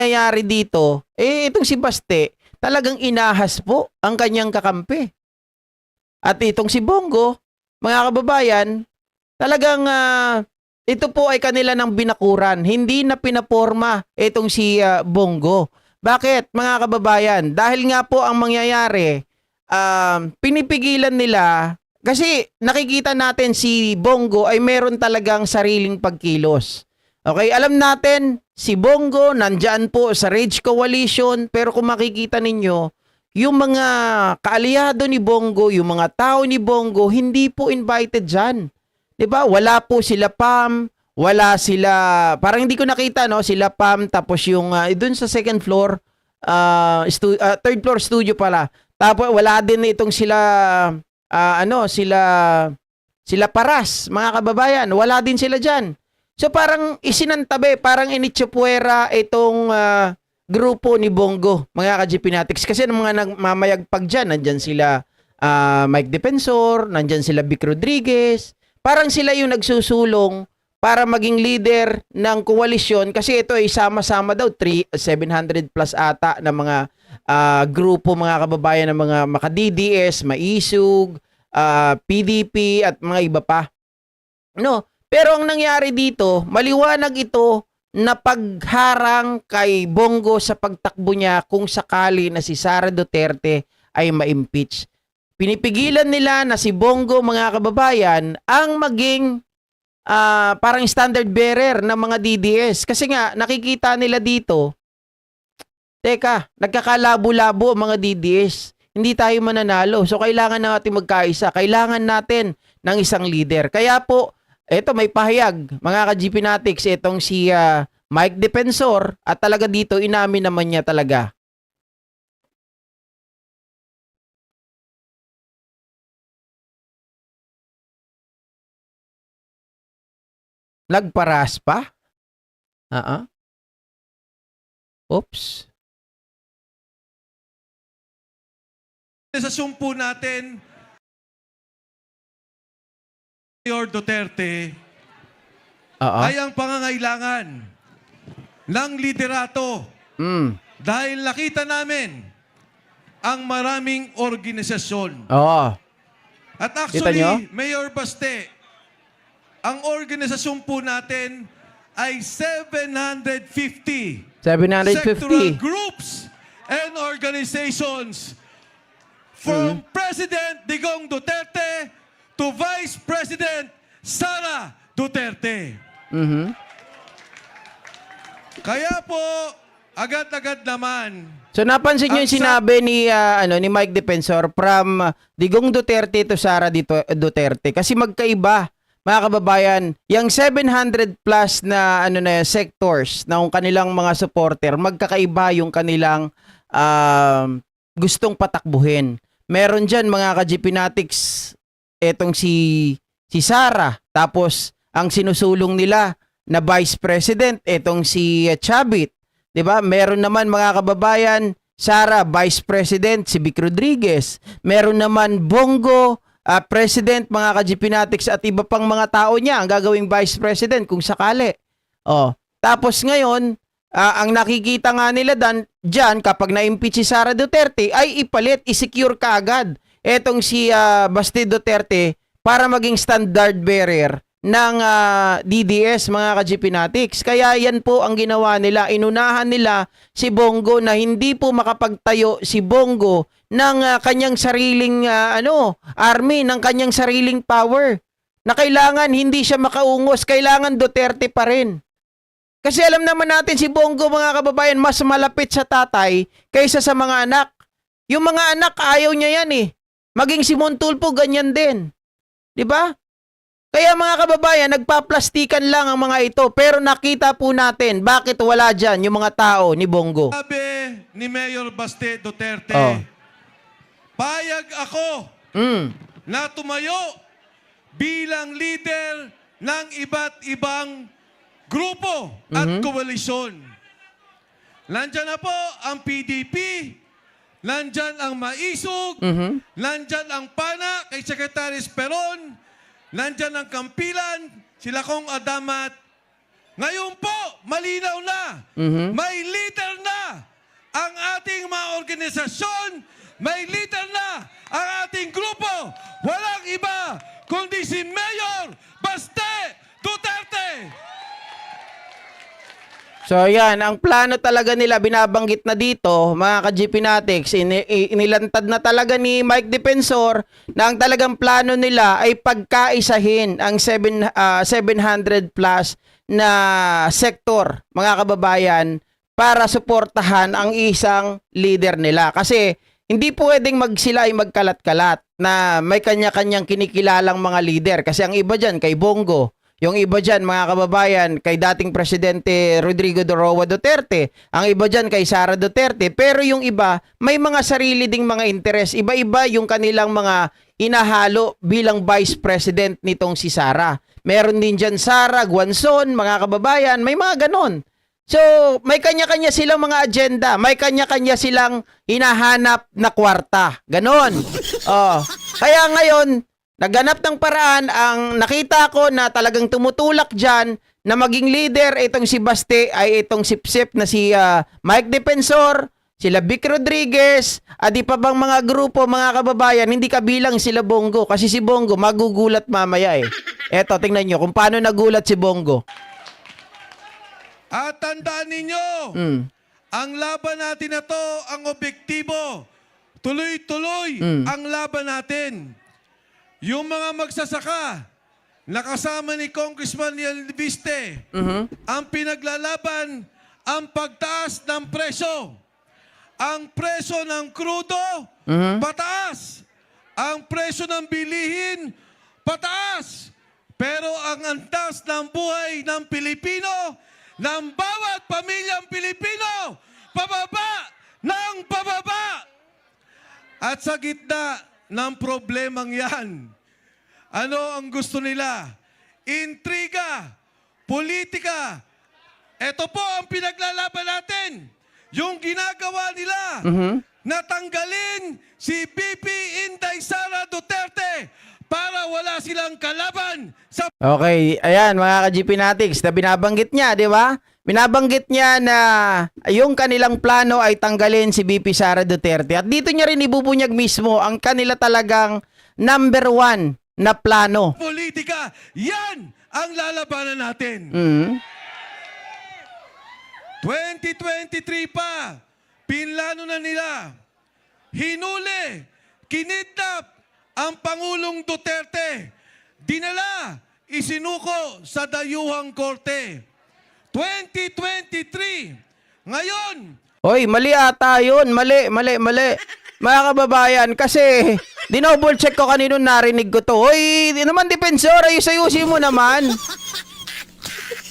nangyayari dito, itong si Baste, talagang inahas po ang kanyang kakampi. At itong si Bongo, mga kababayan, talagang ito po ay kanila ng binakuran. Hindi na pinaporma itong si Bongo. Bakit, mga kababayan? Dahil nga po ang mangyayari, pinipigilan nila kasi nakikita natin si Bongo ay meron talagang sariling pagkilos. Okay, alam natin si Bongo nandyan po sa Rage Coalition, pero kung makikita ninyo, yung mga kaalyado ni Bongo, yung mga tao ni Bongo, hindi po invited dyan. 'Di ba? Wala po sila Pam, wala sila, parang hindi ko nakita, no, sila Pam, tapos yung doon sa second floor, third floor studio pala. Tapos wala din itong sila sila Paras, mga kababayan, wala din sila diyan. So parang isinantabi, parang initsupuera itong grupo ni Bongo, mga ka-GPnatics. Kasi ng mga nagmamayagpag dyan, nandyan sila Mike Defensor, nandyan sila Vic Rodriguez. Parang sila yung nagsusulong para maging leader ng koalisyon kasi ito ay sama-sama daw, 700 plus ata na mga grupo, mga kababayan, ng mga maka-DDS, Maisug, PDP at mga iba pa. No? Pero ang nangyari dito, maliwanag ito na pagharang kay Bongo sa pagtakbo niya kung sakali na si Sara Duterte ay ma-impeach. Pinipigilan nila na si Bongo, mga kababayan, ang maging parang standard bearer ng mga DDS. Kasi nga, nakikita nila dito, teka, nagkakalabo-labo ang mga DDS. Hindi tayo mananalo. So, kailangan natin magkaisa. Kailangan natin ng isang leader. Kaya po, eto may pahayag, mga ka-GPnatics, itong si Mike Defensor, at talaga dito, inamin naman niya talaga. Nagparas pa? Oops. Sa sumpo natin, Mayor Duterte, ay ang pangangailangan ng liderato. Dahil nakita namin ang maraming organisasyon. At actually, Mayor Baste, ang organisasyon po natin ay 750 sectoral groups and organizations from President Digong Duterte to Vice President Sara Duterte. Kaya po, agad-agad naman. So napansin niyo yung sinabi ni ni Mike Defensor from Digong Duterte to Sara Duterte kasi magkaiba, mga kababayan. Yung 700 plus na sectors na kanilang mga supporter, magkakaiba yung kanilang gustong patakbuhin. Meron diyan, mga ka-GPnatics, etong si Sara, tapos ang sinusulong nila na Vice President etong si Chavit, 'di ba? Meron naman, mga kababayan, Sara Vice President si Vic Rodriguez. Meron naman Bongo President, mga ka-GPnatics, at iba pang mga tao niya ang gagawing Vice President kung sakali. Tapos ngayon, ang nakikita nga nila diyan kapag na-impeach si Sara Duterte ay ipalit, i-secure kaagad etong si Baste Duterte para maging standard bearer ng DDS, mga ka-GPnatics. Kaya yan po ang ginawa nila. Inunahan nila si Bongo na hindi po makapagtayo si Bongo ng kanyang sariling army, ng kanyang sariling power. Na kailangan hindi siya makaungos, kailangan Duterte pa rin. Kasi alam naman natin si Bongo, mga kababayan, mas malapit sa tatay kaysa sa mga anak. Yung mga anak, ayaw niya yan eh. Maging si Montulfo, ganyan din. 'Di ba? Kaya, mga kababayan, nagpaplastikan lang ang mga ito. Pero nakita po natin bakit wala dyan yung mga tao ni Bongo. Sabi ni Mayor Baste Duterte, payag ako na tumayo bilang leader ng iba't ibang grupo at koalisyon. Nandyan na po ang PDP, nandyan ang Maisog, nandyan ang PANA kay Secretary Esperon, nandyan ang Kampilan, sila Kong Adamat, Ngayon po, malinaw na. May leader na ang ating mga organisasyon. May leader na ang ating grupo. Walang iba kundi si Mayor Baste Duterte. So yan, ang plano talaga nila, binabanggit na dito, mga ka-GP Natics, inilantad na talaga ni Mike Defensor na ang talagang plano nila ay pagkaisahin ang 700 plus na sektor, mga kababayan, para suportahan ang isang leader nila. Kasi hindi pwedeng sila ay magkalat-kalat na may kanya-kanyang kinikilalang mga leader. Kasi ang iba dyan, kay Bongo. Yung iba dyan, mga kababayan, kay dating Presidente Rodrigo Roa Duterte. Ang iba dyan, kay Sara Duterte. Pero yung iba, may mga sarili ding mga interes. Iba-iba yung kanilang mga inahalo bilang Vice President nitong si Sara. Meron din dyan Sara, Guanzon, mga kababayan, may mga ganon. So, may kanya-kanya silang mga agenda. May kanya-kanya silang hinahanap na kwarta. Ganon. Oh. Kaya ngayon, naghanap ng paraan, ang nakita ko na talagang tumutulak dyan na maging leader itong si Baste ay itong sipsip na si Mike Defensor, sila Vic Rodriguez, at di pa bang mga grupo, mga kababayan, hindi kabilang sila Bongo. Kasi si Bongo magugulat mamaya eh. Eto, tingnan nyo kung paano nagulat si Bongo. At tandaan ninyo, ang laban natin na to, ang objektibo, tuloy-tuloy ang laban natin. Yung mga magsasaka, nakasama ni Congressman Viste, ang pinaglalaban, ang pagtaas ng presyo. Ang presyo ng krudo, pataas. Ang presyo ng bilihin, pataas. Pero ang antas ng buhay ng Pilipino, ng bawat pamilyang Pilipino, pababa ng pababa. At sa gitna ng problemang yan, ano ang gusto nila? Intriga, politika. Ito po ang pinaglalaban natin. Yung ginagawa nila, natanggalin si BP Inday Sara Duterte para wala silang kalaban sa... Okay, ayan mga ka-GP Natics, na binabanggit niya, di ba? Binabanggit niya na yung kanilang plano ay tanggalin si BP Sara Duterte. At dito niya rin ibubunyag mismo ang kanila talagang number 1 na plano. Politika, yan ang lalabanan natin. 2023 pa, pinlano na nila. Hinuli, kinidnap ang Pangulong Duterte. Dinala, isinuko sa dayuhang korte. 2023, ngayon. Hoy, mali ata yun. Mali. Mga kababayan, kasi dinoble check ko kanino narinig ko to. Hoy, di naman Defensor, ayusin mo naman.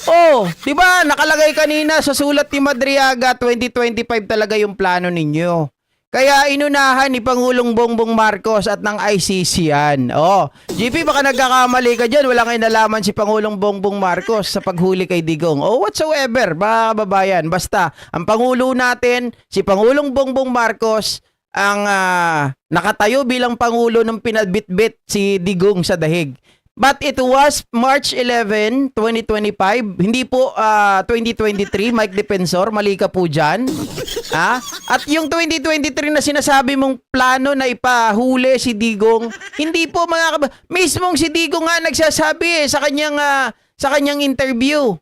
Oh, di ba nakalagay kanina sa sulat ni Madriaga, 2025 talaga yung plano ninyo. Kaya inunahan ni Pangulong Bongbong Marcos at ng ICC yan. Oh, GP, baka nagkakamali ka dyan. Wala kayong nalaman si Pangulong Bongbong Marcos sa paghuli kay Digong. Oh, whatsoever, mga kababayan. Basta, ang Pangulo natin, si Pangulong Bongbong Marcos, ang nakatayo bilang Pangulo ng pinabitbit si Digong sa dahig. But it was March 11, 2025. Hindi po 2023, Mike Defensor. Mali ka po dyan. At yung 2023 na sinasabi mong plano na ipahuli si Digong, hindi po mga mismong si Digong nga nagsasabi sa kanyang interview.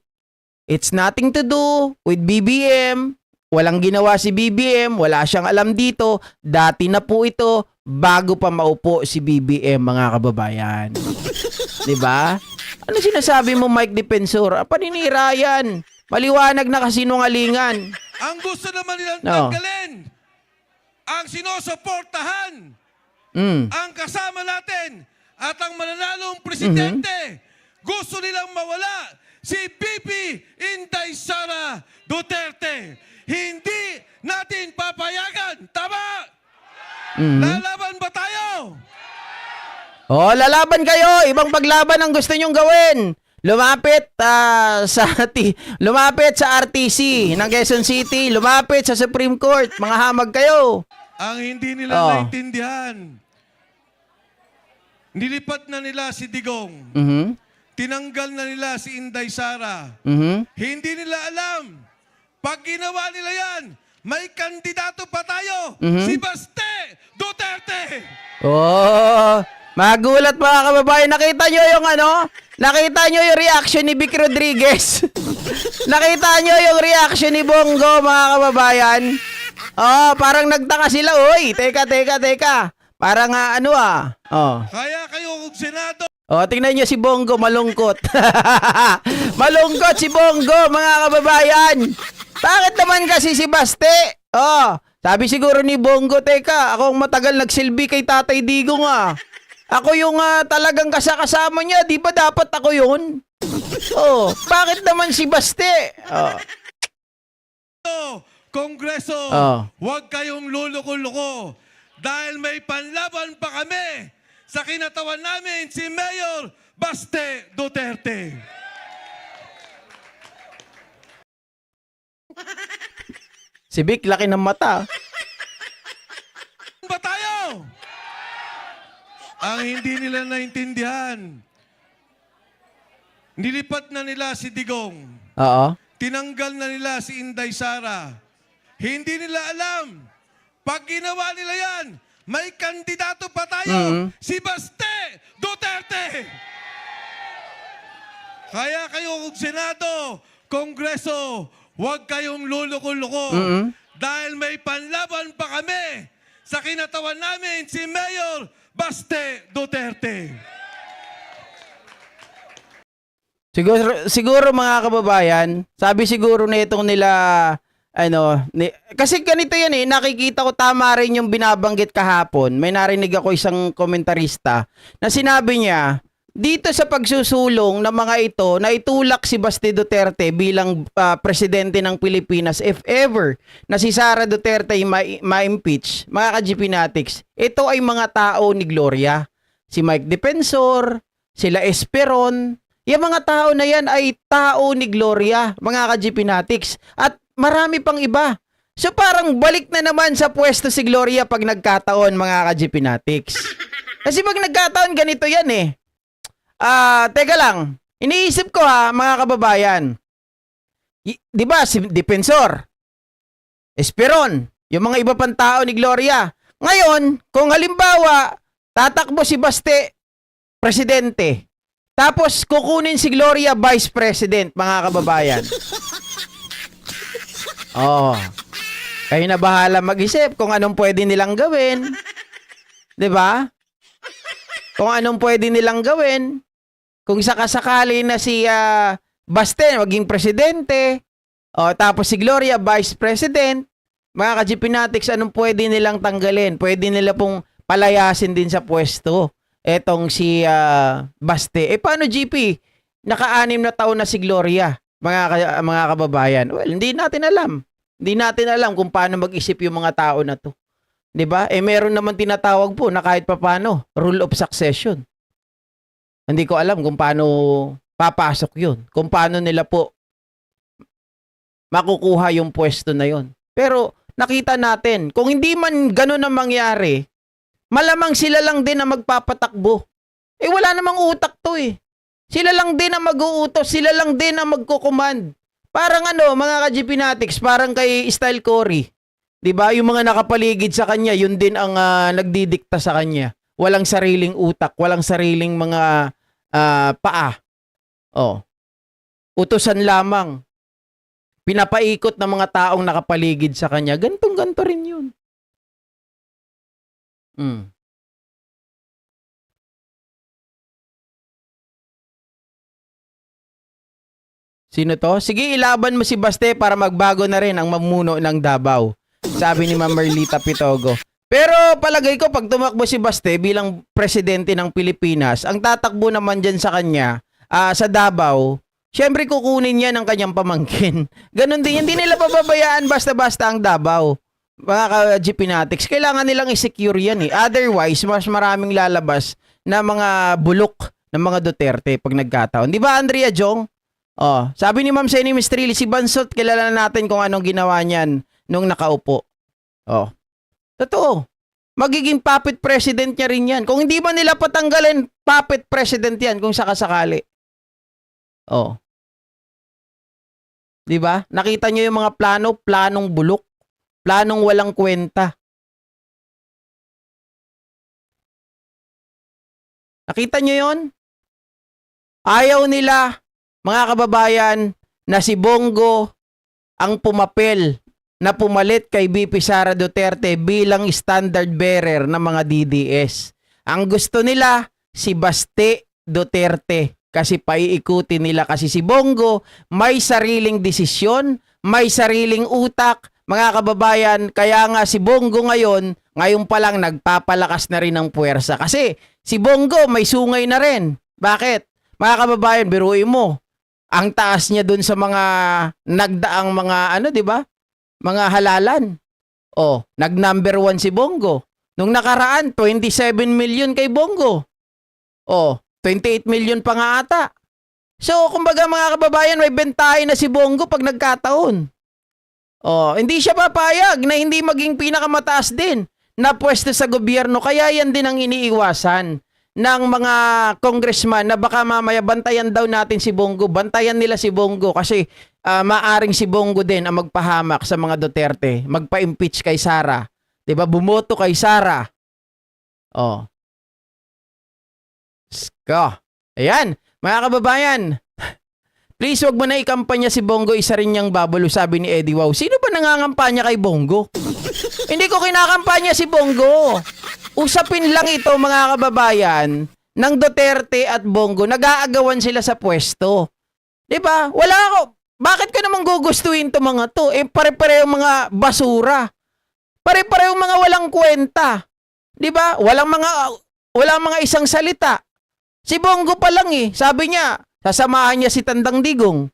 It's nothing to do with BBM. Walang ginawa si BBM. Wala siyang alam dito. Dati na po ito bago pa maupo si BBM, mga kababayan. Diba? Ano sinasabi mo, Mike Defensor? Paninira yan. Maliwanag na kasinungalingan. Ang gusto naman nilang tanggalin, ang sinusuportahan, ang kasama natin, at ang mananalong presidente, gusto nilang mawala si BP Inday Sara Duterte. Hindi natin papayagan. Tama? Lalaban ba tayo? Oh, lalaban kayo. Ibang paglaban ang gusto nyong gawin. Lumapit lumapit sa RTC ng Quezon City, lumapit sa Supreme Court. Mga hamag kayo. Ang hindi nila naintindihan, nilipat na nila si Digong. tinanggal na nila si Inday Sara. Mhm. Hindi nila alam. Pag ginawa nila yan, may kandidato pa tayo. Si Baste Duterte. Oh, magulat mga kababayan. Nakita nyo yung Nakita nyo yung reaction ni Vic Rodriguez? Nakita nyo yung reaction ni Bongo, mga kababayan? Oh, parang nagtaka sila. Uy, teka. Parang Oh. Kaya kayo, Senado, Oh, tingnan nyo si Bongo, malungkot. Malungkot si Bongo, mga kababayan. Bakit naman kasi si Baste? Oh, sabi siguro ni Bongo, teka, ako ang matagal nagsilbi kay Tatay Digong Ako yung talagang kasama niya, di ba dapat ako yun? Oh, bakit naman si Baste? Kongreso, Oh. huwag kayong luluko-luko. Dahil may panlaban pa kami sa kinatawan namin si Mayor Baste Duterte. Si Vic, laki ng mata. Ba tayo? Ang hindi nila naintindihan, nilipat na nila si Digong. Oo. Tinanggal na nila si Inday Sara. Hindi nila alam. Pag ginawa nila yan, may kandidato pa tayo. Si Baste Duterte. Kaya kayo, Senado, Kongreso, huwag kayong luluko-luko. Dahil may panlaban pa kami sa kinatawan namin si Mayor Baste Duterte. Siguro mga kababayan, sabi siguro na itong nila, kasi ganito yan nakikita ko tama rin yung binabanggit kahapon. May narinig ako isang komentarista na sinabi niya, dito sa pagsusulong ng mga ito, na itulak si Baste Duterte bilang presidente ng Pilipinas if ever na si Sara Duterte ay ma-impeach, mga ka-GPnatics, ito ay mga tao ni Gloria. Si Mike Defensor, sila Esperon, yung mga tao na yan ay tao ni Gloria, mga ka-GPnatics. At marami pang iba. So parang balik na naman sa pwesto si Gloria pag nagkataon, mga ka-GPnatics. Kasi pag nagkataon, ganito yan teka lang. Iniisip ko mga kababayan. Di ba si Defensor, Esperon, yung mga iba pang tao ni Gloria. Ngayon, kung halimbawa, tatakbo si Baste, presidente, tapos kukunin si Gloria vice president, mga kababayan. Oh. Kayo na bahala mag-isip kung anong pwede nilang gawin. 'Di ba? Kung anong pwede nilang gawin. Kung sakasakali na si Baste maging presidente, tapos si Gloria vice president, mga ka-GPnatics, anong pwede nilang tanggalin? Pwede nila pong palayasin din sa pwesto etong si Baste. Paano GP? Naka-6 na taon na si Gloria, mga kababayan. Well, hindi natin alam. Hindi natin alam kung paano mag-isip yung mga tao na to. 'Di ba? Meron naman tinatawag po na kahit papaano, rule of succession. Hindi ko alam kung paano papasok 'yun. Kung paano nila po makukuha yung pwesto na 'yon. Pero nakita natin, kung hindi man gano'n ang mangyari, malamang sila lang din ang magpapatakbo. Wala namang utak to Sila lang din ang mag-uutos, sila lang din ang magkukumand. Parang mga ka-GPnatics, parang kay Style Cory. 'Di ba? Yung mga nakapaligid sa kanya, yun din ang nagdidikta sa kanya. Walang sariling utak, walang sariling mga paa. Utusan lamang. Pinapaikot ng mga taong nakapaligid sa kanya. Gantong-ganto rin yun. Sino to? Sige, ilaban mo si Baste para magbago na rin ang mamuno ng Davao. Sabi ni Ma'am Merlita Pitogo. Pero palagay ko, pag tumakbo si Baste bilang presidente ng Pilipinas, ang tatakbo naman dyan sa kanya, sa Davao, syempre kukunin niya ng kanyang pamangkin. Ganon din, hindi nila pababayaan basta-basta ang Davao. Mga ka-GPnatics, kailangan nilang i-secure yan Otherwise, mas maraming lalabas na mga bulok ng mga Duterte pag nagkataon. Di ba, Andrea Jong? Sabi ni Ma'am Senny Mistrili, si Bansot, kilala natin kung anong ginawa niyan nung nakaupo. Totoo. Magiging puppet president niya rin yan. Kung hindi ba nila patanggalin, puppet president yan kung sakasakali. Oh. 'Di ba? Nakita nyo yung mga planong bulok, planong walang kwenta. Nakita nyo yon? Ayaw nila, mga kababayan, na si Bongo ang pumapel na pumalit kay VP Sara Duterte bilang standard bearer ng mga DDS. Ang gusto nila, si Baste Duterte. Kasi paiikutin nila kasi si Bongo may sariling desisyon, may sariling utak, mga kababayan. Kaya nga si Bongo ngayon pa lang nagpapalakas na rin ng puwersa. Kasi si Bongo may sungay na rin. Bakit? Mga kababayan, biruin mo. Ang taas niya dun sa mga nagdaang mga di ba? Mga halalan. Oh, nag-number 1 si Bongo. Nung nakaraan, 27 million kay Bongo. Oh, 28 million pa nga ata. So, kumbaga mga kababayan, may bentahe na si Bongo pag nagkataon. Oh, hindi siya papayag na hindi maging pinakamataas din na pwesto sa gobyerno. Kaya yan din ang iniiwasan ng mga congressman na baka mamaya bantayan daw natin si Bongo. Bantayan nila si Bongo kasi maaring si Bongo din ang magpahamak sa mga Duterte. Magpa-impeach kay Sara. 'Di ba? Bumoto kay Sara. Oh. Sko. Ayan, mga kababayan. Please, wag mo na ikampanya si Bongo, isa rin niyang babalo, sabi ni Eddie Wow. Sino ba nangangampanya kay Bongo? Hindi ko kinakampanya si Bongo. Usapin lang ito, mga kababayan, ng Duterte at Bongo. Nag-aagawan sila sa pwesto. Diba? Wala ako. Bakit ko naman gugustuhin to mga to? Eh, pare-pareho mga basura. Pare-pareho mga walang kwenta. Diba? Walang mga isang salita. Si Bongo pa lang sabi niya, sasamahan niya si Tandang Digong.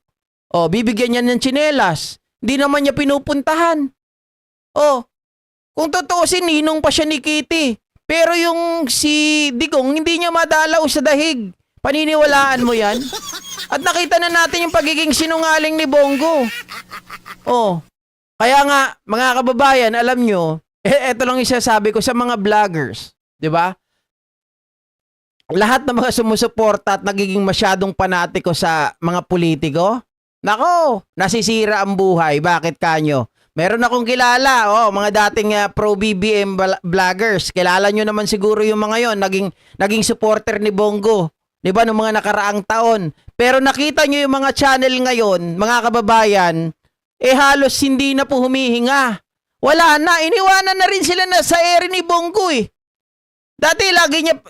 O, bibigyan niya ng tsinelas. Hindi naman niya pinupuntahan. O, kung tutuusin, ninong pa siya ni Kitty. Pero yung si Digong, hindi niya madalaw sa dahig. Paniniwalaan mo yan? At nakita na natin yung pagiging sinungaling ni Bongo. O, kaya nga, mga kababayan, alam nyo, eto lang yung sasabi ko sa mga vloggers. 'Di ba? Lahat ng mga sumusuporta at nagiging masyadong panatiko sa mga politiko, nako, nasisira ang buhay. Bakit kanyo? Meron akong kilala, mga dating pro-BBM vloggers. Kilala nyo naman siguro yung mga yon, naging supporter ni Bongo. 'Di ba, noong mga nakaraang taon. Pero nakita nyo yung mga channel ngayon, mga kababayan, halos hindi na po humihinga. Wala na, iniwanan na rin sila na sa ere ni Bongo Dati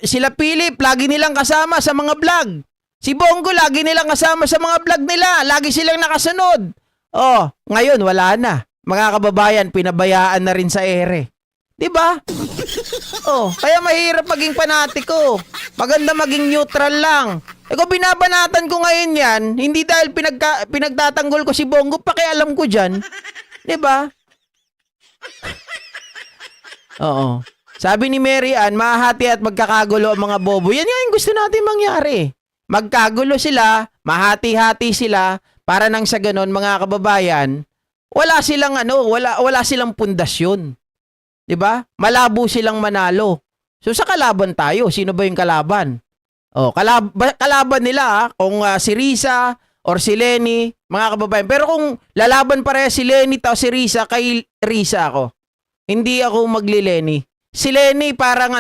sila Philip, lagi nilang kasama sa mga vlog. Si Bongo, lagi nilang kasama sa mga vlog nila. Lagi silang nakasunod. Ngayon, wala na. Mga kababayan, pinabayaan na rin sa ere. Diba? Kaya mahirap maging panatiko. Maganda maging neutral lang. Kung binabanatan ko ngayon yan, hindi dahil pinagtatanggol ko si Bongo, pakialam ko dyan. Diba? Oo. Sabi ni Mary Ann, mahati at magkakagulo ang mga bobo. Yan nga yung gusto natin mangyari. Magkagulo sila, mahati-hati sila, para nang sa ganon, mga kababayan, wala silang pundasyon. 'Di ba? Malabo silang manalo. So sa kalaban tayo, sino ba yung kalaban? Kalaban nila kung si Risa or si Lenny, mga kababayan. Pero kung lalaban pareha si Lenny o si Risa, kay Risa ako. Hindi ako magli-Lenny. Si Lenny parang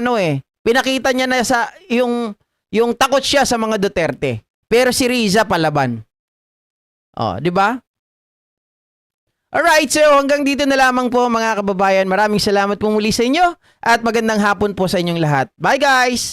pinakita niya na sa yung takot siya sa mga Duterte. Pero si Riza palaban. 'Di ba? Alright, so hanggang dito na lamang po mga kababayan. Maraming salamat po muli sa inyo at magandang hapon po sa inyong lahat. Bye guys!